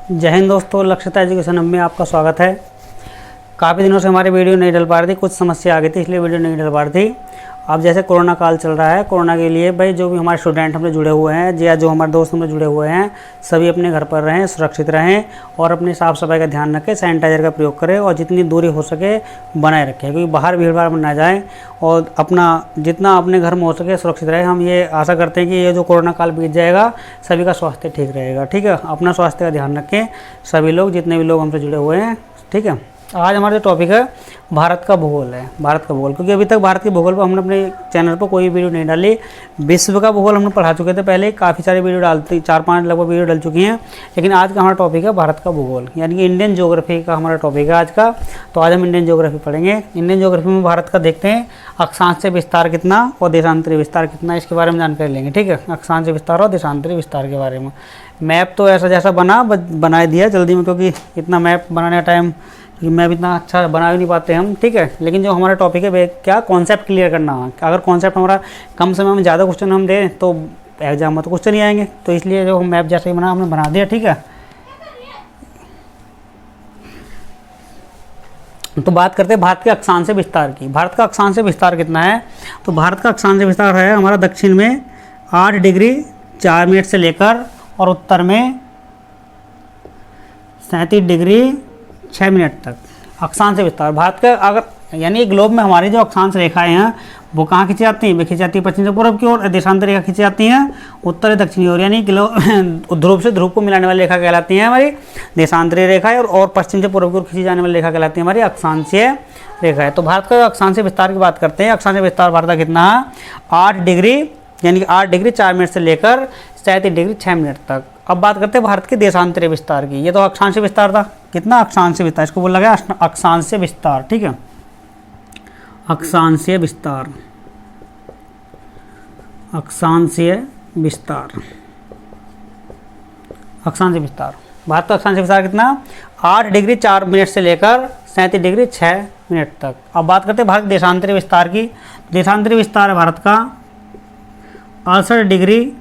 जय हिंद दोस्तों, लक्ष्यता एजुकेशन में आपका स्वागत है। काफ़ी दिनों से हमारी वीडियो नहीं डल पा रही थी, कुछ समस्या आ गई थी इसलिए वीडियो नहीं डल पा रही थी। अब जैसे कोरोना काल चल रहा है, कोरोना के लिए भाई जो भी हमारे स्टूडेंट हमसे जुड़े हुए हैं या जो हमारे दोस्त हमसे जुड़े हुए हैं, सभी अपने घर पर रहें, सुरक्षित रहें और अपनी साफ़ सफाई का ध्यान रखें, सैनिटाइजर का प्रयोग करें और जितनी दूरी हो सके बनाए रखें, क्योंकि बाहर भीड़ भाड़ में ना जाएँ और अपना जितना अपने घर में हो सके सुरक्षित रहें। हम ये आशा करते हैं कि ये जो कोरोना काल बीत जाएगा, सभी का स्वास्थ्य ठीक रहेगा। ठीक है, अपना स्वास्थ्य का ध्यान रखें सभी लोग, जितने भी लोग हमसे जुड़े हुए हैं। ठीक है, आज हमारा जो टॉपिक है भारत का भूगोल है। भारत का भूगोल, क्योंकि अभी तक भारत के भूगोल पर हमने अपने चैनल पर कोई वीडियो नहीं डाली। विश्व का भूगोल हमने पढ़ा चुके थे पहले, काफ़ी सारी वीडियो डालती, 4-5 लगभग वीडियो डल चुकी हैं। लेकिन आज का हमारा टॉपिक है भारत का भूगोल, यानी कि इंडियन ज्योग्राफी का हमारा टॉपिक है आज का। तो आज हम इंडियन ज्योग्राफी पढ़ेंगे। इंडियन ज्योग्राफी में भारत का देखते हैं अक्षांश विस्तार कितना और देशांतरीय विस्तार कितना, इसके बारे में जानकारी लेंगे। ठीक है, अक्षांश विस्तार और देशांतरीय विस्तार के बारे में। मैप तो ऐसा जैसा बना दिया जल्दी में, क्योंकि इतना मैप बनाने का टाइम, मैप इतना अच्छा बना भी नहीं पाते हम। ठीक है, लेकिन जो हमारा टॉपिक है वे क्या कॉन्सेप्ट क्लियर करना है। अगर कॉन्सेप्ट हमारा कम समय में ज़्यादा क्वेश्चन हम दें तो एग्जाम में तो क्वेश्चन ही आएंगे, तो इसलिए जो हम मैप जैसे ही हमने बना दिया। ठीक है, तो बात करते हैं भारत के अक्षांश विस्तार की। भारत का अक्षांश विस्तार कितना है? तो भारत का अक्षांश विस्तार है हमारा दक्षिण में 8 डिग्री 4 मिनट से लेकर और उत्तर में 37 डिग्री 6 मिनट तक अक्षांश विस्तार भारत का। अगर यानी ग्लोब में हमारी जो अक्षांश रेखाएं हैं वो कहाँ खींची जाती हैं? वे खींची जाती है पश्चिम से पूर्व की ओर, देशांतर रेखा खींची जाती हैं उत्तर दक्षिणी ओर, यानी ध्रुव से ध्रुव को मिलाने वाली रेखा कहलाती है हमारी देशांतरीय रेखा है, और पश्चिम से पूर्व की ओर खींची जाने वाली रेखा कहलाती है हमारी अक्षांशीय रेखा है। तो भारत का अक्षांश विस्तार की बात करते हैं। अक्षांश विस्तार भारत का कितना है? 8 डिग्री, यानी कि 8 डिग्री 4 मिनट से लेकर 37 डिग्री 6 मिनट तक। अब बात करते हैं भारत के देशांतरीय विस्तार की। ये तो अक्षांश विस्तार था, कितना अक्षांशीय विस्तार, इसको बोला गया अक्षांशीय विस्तार। ठीक है, अक्षांशीय विस्तार, अक्षांशीय विस्तार, अक्षांशीय विस्तार। भारत का अक्षांशीय विस्तार कितना? 8 डिग्री 4 मिनट से लेकर 37 डिग्री 6 मिनट तक। अब बात करते हैं भारत देशांतरीय विस्तार की। देशांतरीय विस्तार है भारत का 68 डिग्री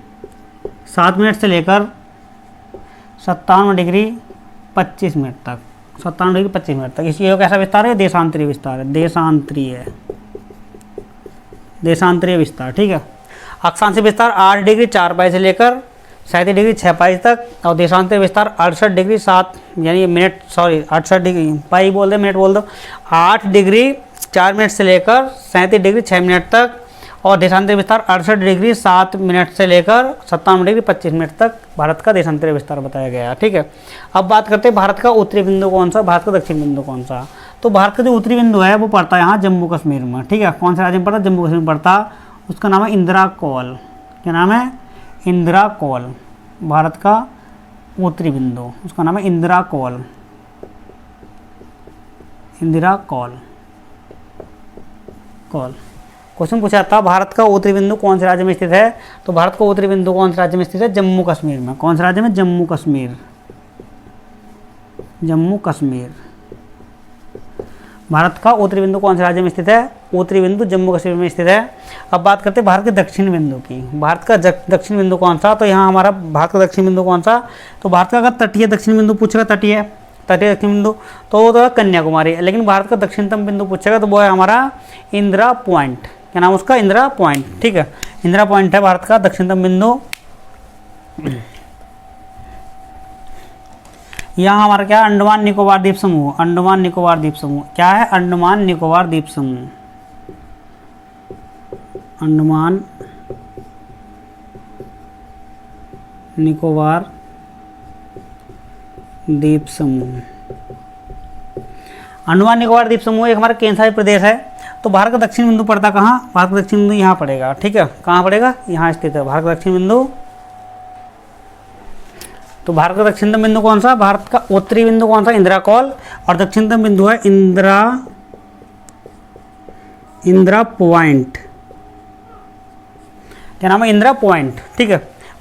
7 मिनट से लेकर 57 डिग्री 25 मिनट तक, 57 डिग्री 25 मिनट तक। इसलिए कैसा विस्तार है? देशांतरीय विस्तार है, देशांतरीय विस्तार। ठीक है, अक्षांशीय विस्तार 8 डिग्री 4 पाई से लेकर 37 डिग्री 6 पाई तक, और देशांतरीय विस्तार 68 डिग्री 7 यानी मिनट, सॉरी 68 डिग्री पाई बोल दो, मिनट बोल दो, 8 डिग्री 4 मिनट से लेकर 37 डिग्री 6 मिनट तक, और देशांतरीय विस्तार 68 डिग्री 7 मिनट से लेकर 57 डिग्री 25 मिनट तक भारत का देशांतरीय विस्तार बताया गया है। ठीक है, अब बात करते हैं भारत का उत्तरी बिंदु कौन सा, भारत का दक्षिण बिंदु कौन सा। तो भारत का जो उत्तरी बिंदु है वो पड़ता है यहाँ जम्मू कश्मीर में। ठीक है, कौन सा राज्य में पड़ता है? जम्मू कश्मीर में पड़ता। उसका नाम है इंदिरा कौल। क्या नाम है? इंदिरा कौल। भारत का उत्तरी बिंदु, उसका नाम है इंदिरा कौल, इंदिरा कौल। क्वेश्चन पूछा था भारत का उत्तरी बिंदु कौन से राज्य में स्थित है? तो भारत का उत्तरी बिंदु कौन से राज्य में स्थित है? जम्मू कश्मीर में। कौन से राज्य में? जम्मू कश्मीर, जम्मू कश्मीर। भारत का उत्तरी बिंदु कौन से राज्य में स्थित है? उत्तरी बिंदु जम्मू कश्मीर में स्थित है। अब बात करते हैं भारत के दक्षिण बिंदु की। भारत का दक्षिण बिंदु कौन सा? तो यहाँ हमारा भारत का दक्षिण बिंदु कौन सा? तो भारत का अगर तटीय दक्षिण बिंदु पूछेगा, तटीय दक्षिण बिंदु, तो वो तो कन्याकुमारी है। लेकिन भारत का दक्षिणतम बिंदु पूछेगा तो वो है हमारा इंदिरा पॉइंट। क्या नाम उसका? इंदिरा पॉइंट। ठीक है, इंदिरा पॉइंट है भारत का दक्षिणतम बिंदु। यहाँ हमारा क्या? अंडमान निकोबार द्वीप समूह। अंडमान निकोबार द्वीप समूह क्या है? अंडमान निकोबार द्वीप समूह, अंडमान निकोबार द्वीप समूह। अंडमान निकोबार द्वीप समूह एक हमारा केंद्र शासित प्रदेश है। तो भारत का दक्षिण बिंदु पड़ता कहाँ? भारत का दक्षिण बिंदु यहाँ पड़ेगा। ठीक है, कहाँ पड़ेगा? यहाँ स्थित है भारत का दक्षिण बिंदु। तो भारत का दक्षिणतम बिंदु कौन सा? भारत का उत्तरी बिंदु कौन सा? इंदिरा कौल। और दक्षिणतम बिंदु है इंदिरा पॉइंट। क्या नाम है? इंदिरा पॉइंट। ठीक है,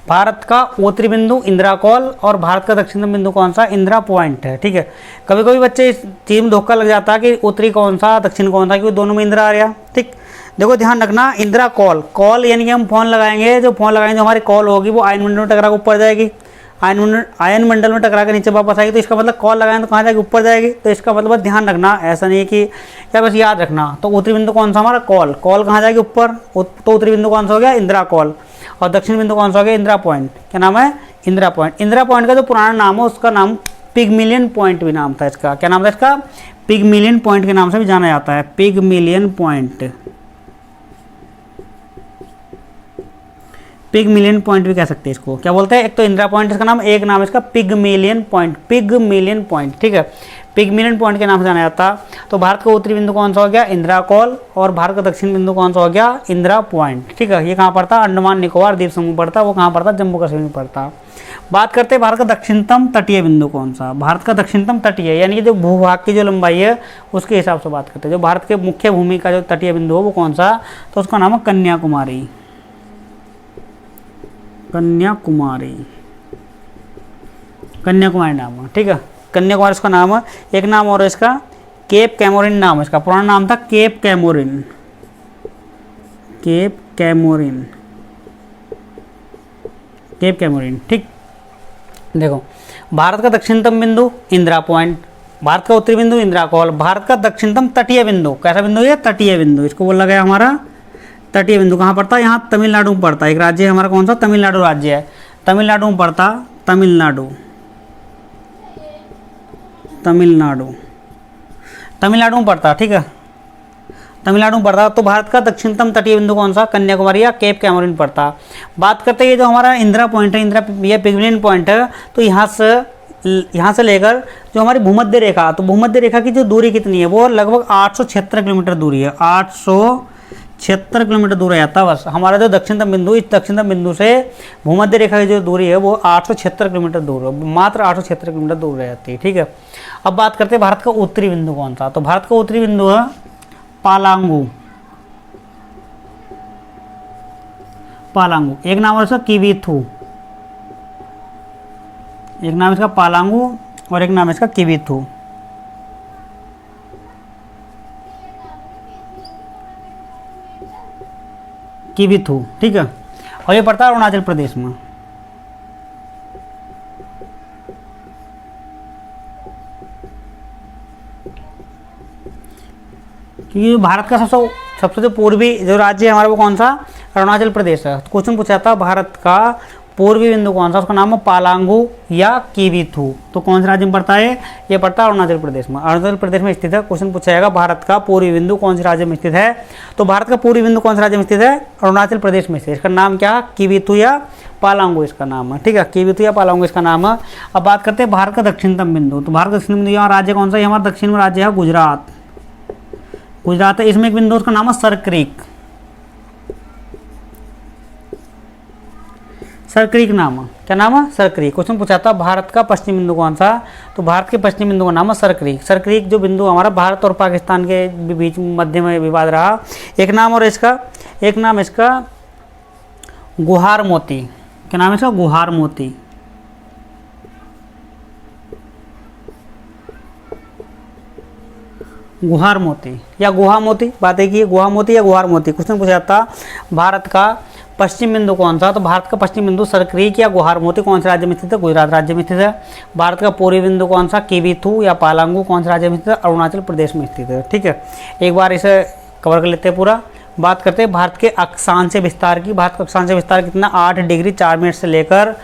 भारत का उत्तरी बिंदु इंदिरा कौल और भारत का दक्षिणतम बिंदु कौन सा? इंदिरा पॉइंट है। ठीक है, कभी कभी बच्चे इस चीज में धोखा लग जाता है कि उत्तरी कौन सा दक्षिण कौन सा, क्योंकि दोनों में इंदिरा आ गया। ठीक, देखो ध्यान रखना, इंदिरा कॉल, कॉल यानी कि हम फ़ोन लगाएंगे, जो फ़ोन लगाएंगे जो हमारी कॉल होगी वो आयन विंडो में टकरा के ऊपर जाएगी। आयन मंडल में टकरा के नीचे वापस आएगी, तो इसका मतलब कॉल लगाएं तो कहाँ जाएगी, ऊपर जाएगी। तो इसका मतलब ध्यान रखना, ऐसा नहीं है कि क्या, बस याद रखना। तो उत्तरी बिंदु कौन सा हमारा, कॉल, कॉल कहाँ जाएगी, ऊपर। तो उत्तरी बिंदु कौन सा हो गया, इंदिरा कॉल। और दक्षिण बिंदु कौन सा हो गया, इंदिरा पॉइंट। क्या नाम है, इंदिरा पॉइंट। इंदिरा पॉइंट का जो पुराना नाम है उसका नाम पिगमिलियन पॉइंट भी नाम था इसका। क्या नाम था इसका, पिगमिलियन पॉइंट के नाम से भी जाना जाता है, पिगमिलियन पॉइंट। पिगमिलियन पॉइंट भी कह सकते हैं इसको। क्या बोलते हैं, एक तो इंदिरा पॉइंट इसका नाम, एक नाम इसका पिगमिलियन पॉइंट, पिगमिलियन पॉइंट, ठीक है। पिगमिलियन पॉइंट के नाम से जाना जाता। तो भारत का उत्तरी बिंदु कौन सा हो गया, इंदिरा कॉल। और भारत का दक्षिण बिंदु कौन सा हो गया, इंदिरा पॉइंट, ठीक है। ये कहाँ पड़ता, अंडमान निकोबार द्वीप समूह पड़ता, वो कहाँ पड़ता, जम्मू कश्मीर में पड़ता। बात करते हैं भारत का दक्षिणतम तटीय बिंदु कौन सा। भारत का दक्षिणतम तटीय यानी कि जो भूभाग की जो लंबाई है उसके हिसाब से बात करते हैं। जो भारत के मुख्य भूमि का जो तटीय बिंदु है वो कौन सा, तो उसका नाम है कन्याकुमारी। कन्याकुमारी, कन्याकुमारी नाम है, ठीक है। कन्याकुमारी इसका नाम है। एक नाम और इसका केप कैमोरिन नाम है इसका, पुराना नाम था cape Comorin, cape Comorin, cape Comorin, ठीक। देखो, भारत का दक्षिणतम बिंदु इंदिरा पॉइंट, भारत का उत्तरी बिंदु इंदिरा कॉल, भारत का दक्षिणतम तटीय बिंदु, कैसा बिंदु है, तटीय बिंदु, इसको बोला गया हमारा तटीय बिंदु। कहाँ पड़ता है, यहाँ तमिलनाडु में पड़ता है। एक राज्य है हमारा कौन सा, तमिलनाडु राज्य है, तमिलनाडु में पड़ता, तमिलनाडु, तमिलनाडु, तमिलनाडु में पड़ता, ठीक है, तमिलनाडु में पड़ता। तो भारत का दक्षिणतम तटीय बिंदु कौन सा, कन्याकुमारी या केप कैमोरिन पड़ता। बात करते हैं ये जो हमारा इंदिरा पॉइंट है, इंदिरा या पिगमिलियन पॉइंट है, तो यहाँ से लेकर जो हमारी भूमध्य रेखा, तो भूमध्य रेखा की जो दूरी कितनी है, वो लगभग 876 किलोमीटर दूरी है, 876 किलोमीटर दूर रहता है बस। हमारा जो दक्षिणतम बिंदु, इस दक्षिणतम बिंदु से भूमध्य रेखा की जो दूरी है वो 876 किलोमीटर दूर है, मात्र 876 किलोमीटर दूर रहती है, ठीक है। अब बात करते हैं भारत का उत्तरी बिंदु कौन सा। तो भारत का उत्तरी बिंदु है पालांगु, पालांगु। एक नाम है इसका किवीथू, एक नाम इसका पालांगु और एक नाम इसका किवीथू। किवीथू, ठीक है। और ये पड़ता है अरुणाचल प्रदेश में। क्योंकि भारत का सबसे जो पूर्वी जो राज्य है हमारा वो कौन सा, अरुणाचल प्रदेश है। क्वेश्चन पूछा था भारत का पूर्वी बिंदु कौन सा, उसका नाम है पालांगु या किवीथू। तो कौन से राज्य में पड़ता है, ये पड़ता है अरुणाचल प्रदेश में, अरुणाचल प्रदेश में स्थित है। क्वेश्चन पूछा जाएगा भारत का पूर्वी बिंदु कौन से राज्य में स्थित है। तो भारत का पूर्वी बिंदु कौन से राज्य में स्थित है, अरुणाचल प्रदेश में स्थित। इसका नाम क्या, किवीथू या पालांगु इसका नाम है, ठीक है, किवीथू या पालांगु इसका नाम है। अब बात करते हैं भारत का दक्षिणतम बिंदु। तो भारत का दक्षिण बिंदु यहाँ राज्य कौन सा है, हमारा दक्षिण में राज्य है गुजरात, गुजरात है। इसमें एक बिंदु उसका नाम है सरक्रीक, सरक्रीक नाम है। क्या नाम है, सरक्रीक। क्वेश्चन पूछा था भारत का पश्चिम बिंदु कौन सा, तो भारत के पश्चिम बिंदु का नाम है सरक्रीक। सरक्रीक जो बिंदु हमारा भारत और पाकिस्तान के बीच मध्य में विवाद रहा। एक नाम और इसका, एक नाम इसका गुहार मोती। क्या नाम है इसका, गुहार मोती, गुहार मोती या गुहा मोती। बात है कि गुहा मोती या गुहार मोती। क्वेश्चन पूछा था भारत का पश्चिम बिंदु कौन सा, तो भारत का पश्चिम बिंदु सरक्रीक या गुहार मोती कौन से राज्य में स्थित है, गुजरात राज्य में स्थित है। भारत का पूर्वी बिंदु कौन सा, किवीथू या पालांगु कौन से राज्य में स्थित है, अरुणाचल प्रदेश में स्थित है, ठीक है। एक बार इसे कवर कर लेते हैं पूरा। बात करते हैं भारत के अक्षांश विस्तार की। भारत का अक्षांश विस्तार कितना, 8 डिग्री 4 मिनट से लेकर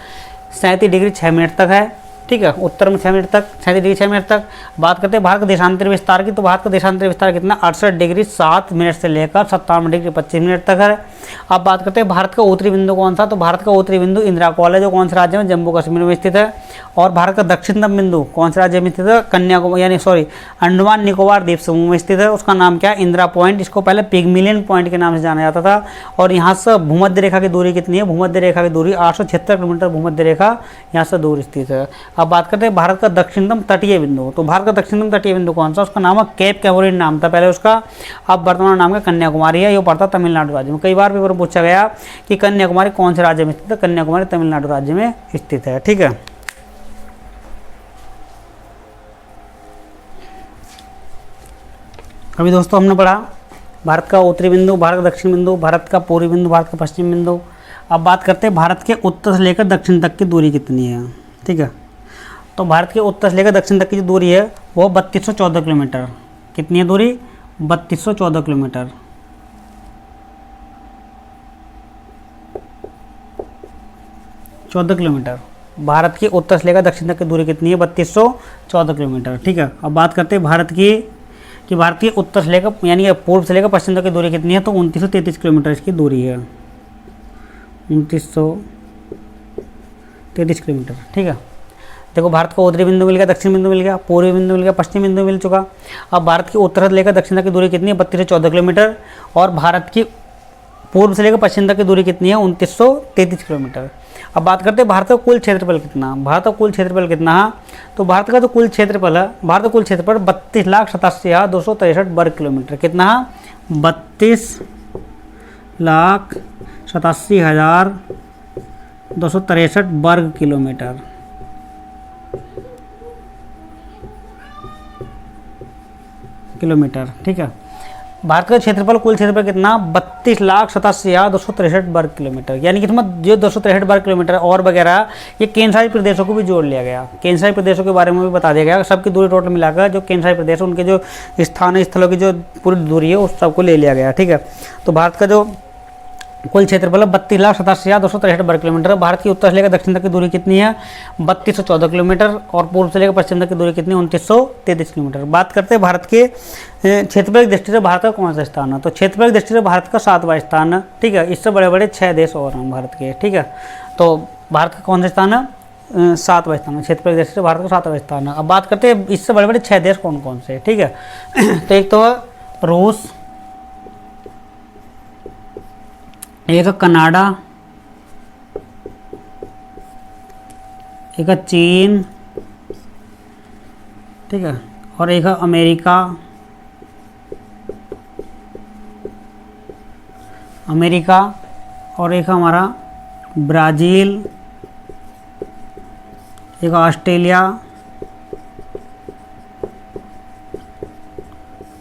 37 डिग्री 6 मिनट तक है, ठीक है। उत्तर में 6 मिनट तक, 37 डिग्री 6 मिनट तक। बात करते हैं भारत का देशांतर विस्तार की। तो भारत का देशांतर विस्तार कितना, 68 डिग्री 7 मिनट से लेकर 57 डिग्री 25 मिनट तक है। अब बात करते हैं भारत का उत्तरी बिंदु कौन सा, तो भारत का उत्तरी बिंदु इंदिरा कॉल है, जो कौन से राज्य में, जम्मू कश्मीर में स्थित है। और भारत का दक्षिणतम बिंदु कौन से राज्य में स्थित है, कन्याकुमारी यानी अंडमान निकोबार द्वीप समूह में स्थित है। उसका नाम क्या है, इंदिरा पॉइंट। इसको पहले पिगमिलियन पॉइंट के नाम से जाना जाता था। और यहाँ से भूमध्य रेखा की दूरी कितनी है, भूमध्य रेखा की दूरी 876 किलोमीटर भूमध्य रेखा यहाँ से दूर स्थित है। अब बात करते हैं भारत का दक्षिणतम तटीय बिंदु। तो भारत का दक्षिणतम तटीय बिंदु कौन सा, उसका नाम है केप कैमोरिन नाम था पहले उसका, अब वर्तमान नाम का कन्याकुमारी है। ये पड़ता तमिलनाडु राज्य में। कई बार पेपर में पूछा गया कि कन्याकुमारी कौन से राज्य में स्थित है, कन्याकुमारी तमिलनाडु राज्य में स्थित है, ठीक है। अभी दोस्तों हमने पढ़ा भारत का उत्तरी बिंदु, भारत का दक्षिण बिंदु, भारत का पूर्वी बिंदु, भारत का पश्चिम बिंदु। अब बात करते हैं भारत के उत्तर से लेकर दक्षिण तक की दूरी कितनी है। ठीक है। तो भारत के उत्तर से लेकर दक्षिण तक की जो दूरी है वो 3214 किलोमीटर। कितनी है दूरी? 3214 किलोमीटर। भारत के उत्तर से लेकर दक्षिण तक की दूरी कितनी है? 3214 किलोमीटर। ठीक है। अब बात करते हैं भारत की कि भारत के उत्तर से लेकर यानी पूर्व से लेकर पश्चिम तक की दूरी कितनी है? तो 2933 किलोमीटर इसकी दूरी है। 2933 किलोमीटर। ठीक है। देखो भारत का उत्तरी बिंदु मिल गया, दक्षिण बिंदु मिल गया, पूर्वी बिंदु मिल गया, पश्चिम बिंदु मिल चुका। अब भारत के उत्तर से लेकर दक्षिण तक की दूरी कितनी है? 3214 किलोमीटर। और भारत की पूर्व से लेकर पश्चिम तक की दूरी कितनी है? 2933 किलोमीटर। अब बात करते हैं भारत का कुल क्षेत्रफल कितना। भारत का कुल क्षेत्रफल कितना है? तो भारत का जो कुल क्षेत्रफल है, भारत का कुल क्षेत्रफल 32,87,263 वर्ग किलोमीटर। कितना है? 32,87,263 वर्ग किलोमीटर। ठीक है। भारत का क्षेत्रफल कुल क्षेत्रफल कितना? 32,87,263 वर्ग किलोमीटर। यानी कि जो 263 वर्ग किलोमीटर और वगैरह ये केंद्र शासित प्रदेशों को भी जोड़ लिया गया। केंद्र शासित प्रदेशों के बारे में भी बता दिया गया। सबकी दूरी टोटल मिलाकर जो केंद्र शासित प्रदेश उनके जो स्थलों की जो पूरी दूरी है उस सबको ले लिया गया। ठीक है। तो भारत का जो कुल क्षेत्रफल 32,87,263 वर्ग किलोमीटर। भारत की उत्तर से लेकर दक्षिण तक की दूरी कितनी है? 3214 किलोमीटर। और पूर्व से लेकर पश्चिम तक की दूरी कितनी है? 2933 किलोमीटर। बात करते हैं भारत के क्षेत्रफल की दृष्टि से भारत का कौन सा स्थान है? तो क्षेत्रफल की दृष्टि से भारत का 7वां स्थान है। ठीक है। इससे बड़े बड़े 6 देश और हैं भारत के। ठीक है। तो भारत का कौन सा स्थान है? 7वां स्थान है। क्षेत्रफल की दृष्टि से भारत का 7वां स्थान है। अब बात करते हैं इससे बड़े बड़े 6 देश कौन कौन से। ठीक है। तो एक तो रूस, एक कनाडा, एक चीन, ठीक है, और एक अमेरिका, और एक हमारा ब्राज़ील, एक ऑस्ट्रेलिया,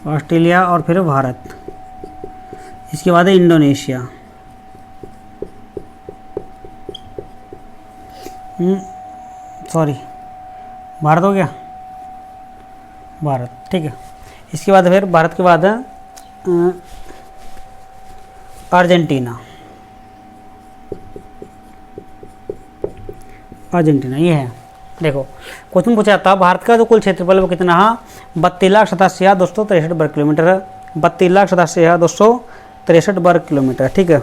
और फिर भारत। इसके बाद है इंडोनेशिया। सॉरी, भारत हो गया, भारत। ठीक है। इसके बाद फिर भारत के बाद है अर्जेंटीना। ये है। देखो क्वेश्चन पूछा था भारत का जो कुल क्षेत्रफल वो कितना है? 32,87,263 वर्ग किलोमीटर है। 32,87,263 वर्ग किलोमीटर। ठीक है।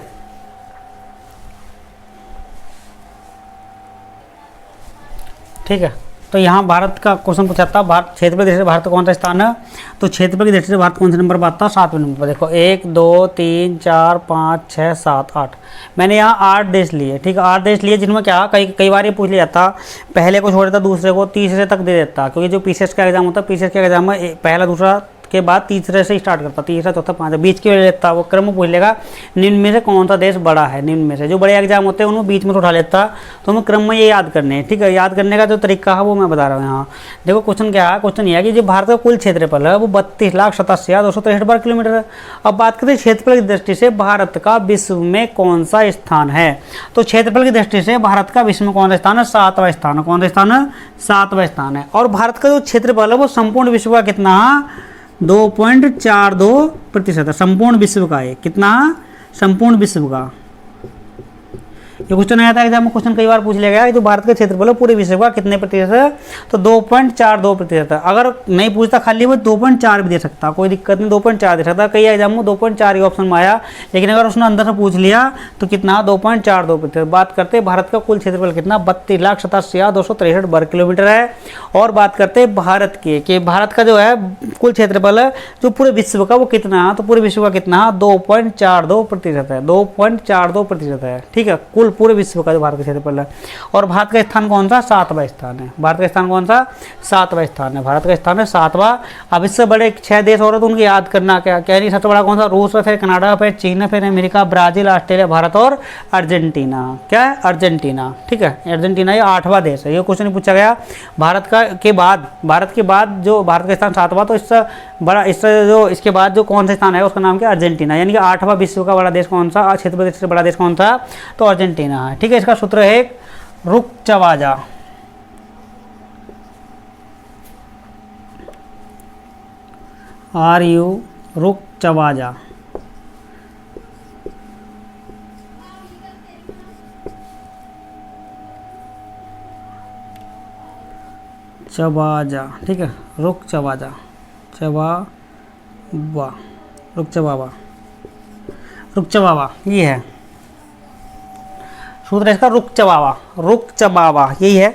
ठीक है। तो यहाँ भारत का क्वेश्चन पूछा था भारत क्षेत्रफल की दृष्टि से भारत का कौन सा स्थान है? तो क्षेत्रफल की दृष्टि से भारत कौन से नंबर पर आता है? 7वें नंबर पर। देखो 1 2 3 4 5 6 7 8, मैंने यहाँ 8 देश लिए। ठीक है। 8 देश लिए जिनमें क्या कई बार ये पूछ लिया जाता, पहले को छोड़ देता, दूसरे को, तीसरे तक दे देता। क्योंकि जो पीसीएस का एग्जाम होता है, पीसीएस के एग्जाम में पहला दूसरा के बाद तीसरे से स्टार्ट करता, तीसरा चौथा पांचवा, बीच के लेता। वो क्रम पूछ लेगा निम्न में से कौन सा देश बड़ा है। निम्न में से जो बड़े एग्जाम होते हैं उनमें बीच में से उठा लेता। तो हमें क्रम में ये याद करने हैं। ठीक है। याद करने का जो तरीका है वो मैं बता रहा हूँ यहाँ। देखो क्वेश्चन क्या है? क्वेश्चन ये है कि जो भारत का कुल क्षेत्रफल है वो 32,87,263 वर्ग किलोमीटर है। अब बात करते हैं क्षेत्रफल की दृष्टि से भारत का विश्व में कौन सा स्थान है? तो क्षेत्रफल की दृष्टि से भारत का विश्व में कौन सा स्थान है? 7वां स्थान है। कौन सा स्थान है? 7वां स्थान है। और भारत का जो क्षेत्रफल है वो संपूर्ण विश्व का कितना है? 2.42% है। संपूर्ण विश्व का है कितना? संपूर्ण विश्व का। ये क्वेश्चन आया था एग्जाम में, क्वेश्चन कई बार पूछ लिया गया कि जो भारत का क्षेत्रफल है पूरे विश्व का कितने प्रतिशत है? तो 2.42% है। अगर नहीं पूछता खाली वो 2.4 भी दे सकता, कोई दिक्कत नहीं, 2.4 दे सकता। कई एग्जाम में 2.4 ही ऑप्शन में आया, लेकिन अगर उसने अंदर से पूछ लिया तो कितना? 2.42%। बात करते हैं भारत का कुल क्षेत्रफल कितना? 32,87,263 वर्ग किलोमीटर है। और बात करते हैं भारत के कि भारत का जो है कुल क्षेत्रफल है जो पूरे विश्व का वो कितना है? तो पूरे विश्व का कितना है? 2.42% है। 2.42% है। ठीक है। कुल पूरे विश्व का जो भारत का क्षेत्रफल है। और भारत का स्थान कौन सा? 7वां स्थान है। भारत का स्थान कौन सा? 7वां स्थान है। भारत का स्थान है 7वां। अब इससे बड़े 6 देश और तो उनकी याद करना क्या नहीं। सबसे बड़ा कौन सा? रूस है, फिर कनाडा, फिर चीन, फिर अमेरिका, ब्राजील, ऑस्ट्रेलिया, भारत और अर्जेंटीना। क्या है? अर्जेंटीना। ठीक है। अर्जेंटीना ये 8वां देश है। ये क्वेश्चन पूछा गया भारत के बाद जो भारत का स्थान 7वां, तो इसके बाद जो कौन सा स्थान है उसका नाम क्या? अर्जेंटीना। यानी कि 8वां विश्व का बड़ा देश कौन सा? क्षेत्रफल से बड़ा देश कौन सा? तो अर्जेंटीना है। ठीक है। इसका सूत्र है रुक चवाजा। आर यू, रुक चबा जा। चबा जा, ठीक है, रुक चबा जा, चबा वा, रुक चबावा, रुक चबावा, ये है सूत्र इसका, रुक चबावा, रुक चबावा, यही है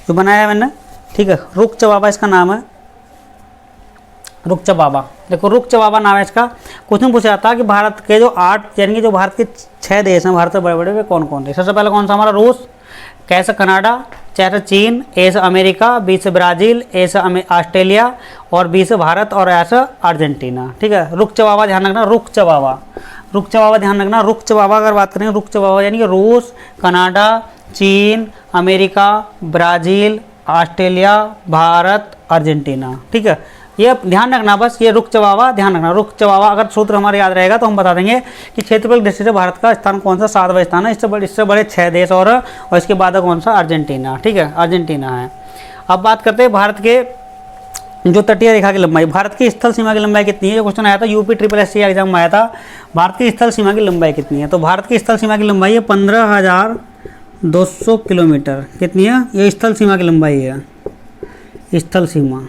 जो बनाया है मैंने, ठीक है। रुक चबावा इसका नाम है, रुक चबावा। देखो रुक चबावा नाम है इसका। क्वेश्चन पूछा जाता है कि भारत के जो 8 यानी कि जो भारत के 6 देश हैं, भारत से बड़े बड़े, वे कौन कौन थे। सबसे पहले कौन सा हमारा रूस, कैसे कनाडा, चाहे चीन, ए से अमेरिका, बी से ब्राज़ील, ए से ऑस्ट्रेलिया और बी से भारत और ऐसा अर्जेंटीना, ठीक है। रुक चबावा ध्यान रखना, रुक चबावा, रुक चबावा ध्यान रखना। रुक चबावा अगर बात करें, रुक चबावा यानी कि रूस, कनाडा, चीन, America, Brazil, Australia, Bharat, Argentina, ठीक है। ये ध्यान रखना बस, ये रुक चबावा ध्यान रखना। रुक चबावा अगर सूत्र हमारे याद रहेगा तो हम बता देंगे कि क्षेत्रफल की दृष्टि से भारत का स्थान कौन सा, 7वां स्थान है। इससे बड़े 6 देश और इसके बाद कौन सा, अर्जेंटीना, ठीक है, अर्जेंटीना है। अब बात करते हैं भारत के जो तटीय रेखा की लंबाई। भारत की स्थल सीमा की लंबाई कितनी है, जो क्वेश्चन आया था यूपी SSC एग्जाम में आया था। भारत की स्थल सीमा की लंबाई कितनी है, तो भारत की स्थल सीमा की लंबाई है 15,200 किलोमीटर। कितनी है, ये स्थल सीमा की लंबाई है, स्थल सीमा,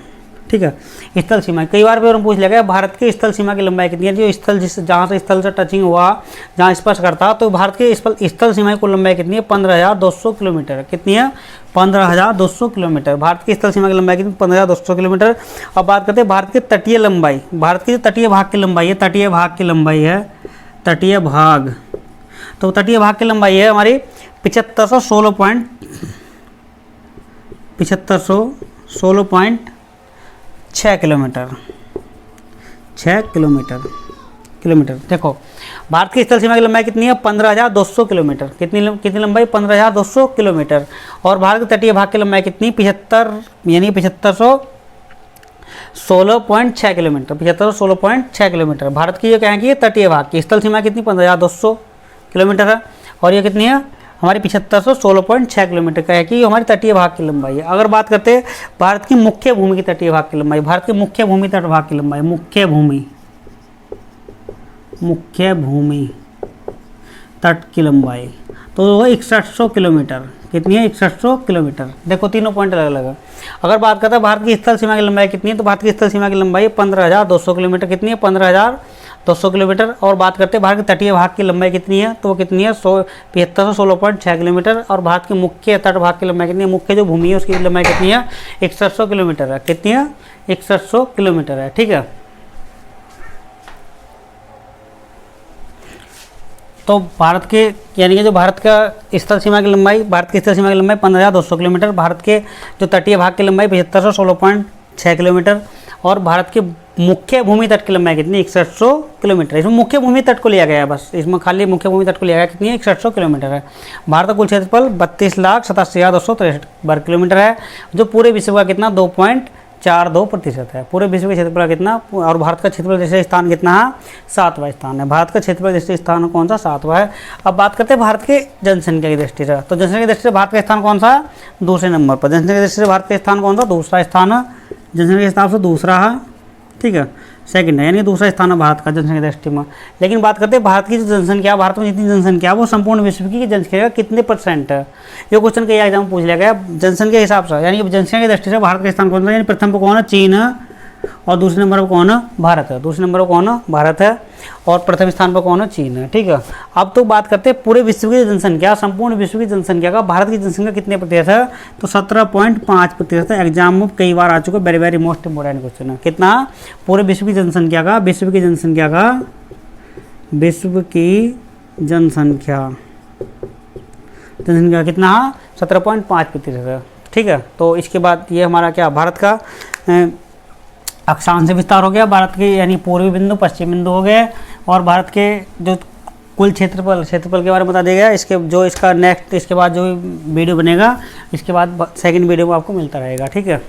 ठीक है। स्थल सीमा कई बार पेपर में पूछ लिया गया भारत की स्थल सीमा की लंबाई कितनी है, जो स्थल जहाँ से स्थल से टचिंग हुआ, जहाँ स्पर्श करता, तो भारत की स्थल सीमा की कुल लंबाई कितनी है, 15,200 किलोमीटर। कितनी है, 15,200 किलोमीटर। भारत की स्थल सीमा की लंबाई कितनी, 15,200 किलोमीटर। अब बात करते हैं भारत की तटीय लंबाई। भारत की जो तटीय भाग की लंबाई है, तटीय भाग की लंबाई है, तटीय भाग, तो तटीय भाग की लंबाई है हमारी 7516.6 किलोमीटर, 6 किलोमीटर। देखो भारत की स्थल सीमा की लंबाई कितनी है, 15,200 किलोमीटर। कितनी लंबाई, 15,200 किलोमीटर। और भारत के तटीय भाग की लंबाई कितनी, 7516.6 किलोमीटर, 7516.6 किलोमीटर। भारत की ये कहें कि तटीय भाग की स्थल सीमा कितनी, 15,200 किलोमीटर है। और ये कितनी है हमारी 7516.6 किलोमीटर का है कि हमारी तटीय भाग की लंबाई है। अगर बात करते हैं भारत की मुख्य भूमि की तटीय भाग की लंबाई, भारत की मुख्य भूमि तट भाग की लंबाई, मुख्य भूमि तट की लंबाई तो वो 6100 किलोमीटर। कितनी है, 6100 किलोमीटर। देखो तीनों पॉइंट अलग अलग है। अगर बात करते हैं भारत की स्थल सीमा की लंबाई कितनी है, तो भारत की स्थल सीमा की लंबाई 15,200 किलोमीटर। कितनी है, 15,200 किलोमीटर। और बात करते हैं भारत के तटीय भाग की लंबाई कितनी है, तो वो कितनी है, 7516.6 किलोमीटर। और भारत की मुख्य तट भाग की लंबाई कितनी है, मुख्य जो भूमि है उसकी लंबाई कितनी है, 6100 किलोमीटर है। कितनी है, 6100 किलोमीटर है, ठीक है। तो भारत के यानी कि जो भारत का स्थल सीमा की लंबाई, भारत की स्थल सीमा की लंबाई 15,200 किलोमीटर। भारत के जो तटीय भाग की लंबाई 7516.6 किलोमीटर। और भारत के मुख्य भूमि तट की लंबाई कितनी, 6100 किलोमीटर। इसमें मुख्य भूमि तट को लिया गया है, बस इसमें खाली मुख्य भूमि तट को लिया गया। कितनी है, 6100 किलोमीटर है। भारत का कुल क्षेत्रफल 32,87,263 वर्ग किलोमीटर है, जो पूरे विश्व का कितना 2.42% है। पूरे विश्व के क्षेत्रफल कितना, और भारत का क्षेत्रफल दृष्टि स्थान कितना है, 7वां स्थान है। भारत का क्षेत्रफल दृष्टि स्थान कौन सा, 7वां है। अब बात करते हैं भारत के जनसंख्या की दृष्टि से, तो जनसंख्या की दृष्टि से भारत का स्थान कौन सा है, दूसरे नंबर पर। जनसंख्या की दृष्टि से भारत का स्थान कौन सा, दूसरा स्थान है। जनसंख्या के हिसाब से दूसरा है, ठीक है, सेकंड है, यानी दूसरा स्थान है भारत का जनसंख्या दृष्टि में। लेकिन बात करते हैं भारत की जो जनसंख्या, भारत में जितनी जनसंख्या है वो संपूर्ण विश्व की जनसंख्या का कितने % है। ये क्वेश्चन कई एग्जाम में पूछ लिया गया जनसंख्या के हिसाब से, यानी जनसंख्या की दृष्टि से भारत का स्थान कौन सा, यानी प्रथम पर कौन है, चीन है। और दूसरे नंबर पर कौन है, भारत है। दूसरे नंबर पर कौन है, भारत है। और प्रथम स्थान पर कौन है, चीन है, ठीक है। अब तो बात करते हैं पूरे विश्व की जनसंख्या, संपूर्ण विश्व की जनसंख्या का भारत की जनसंख्या कितने % है, तो 17.5% है। एग्जाम में कई बार आ चुका है, वेरी मोस्ट इंपोर्टेंट क्वेश्चन है। कितना, पूरे विश्व की जनसंख्या का, विश्व की जनसंख्या कितना, 17.5% है, ठीक है। तो इसके बाद ये हमारा क्या, भारत का अक्षांश विस्तार हो गया, भारत के यानी पूर्वी बिंदु पश्चिम बिंदु हो गए। और भारत के जो कुल क्षेत्रफल के बारे में बता दिया गया। इसके जो इसका नेक्स्ट, इसके बाद जो वीडियो बनेगा, इसके बाद सेकंड वीडियो में आपको मिलता रहेगा, ठीक है।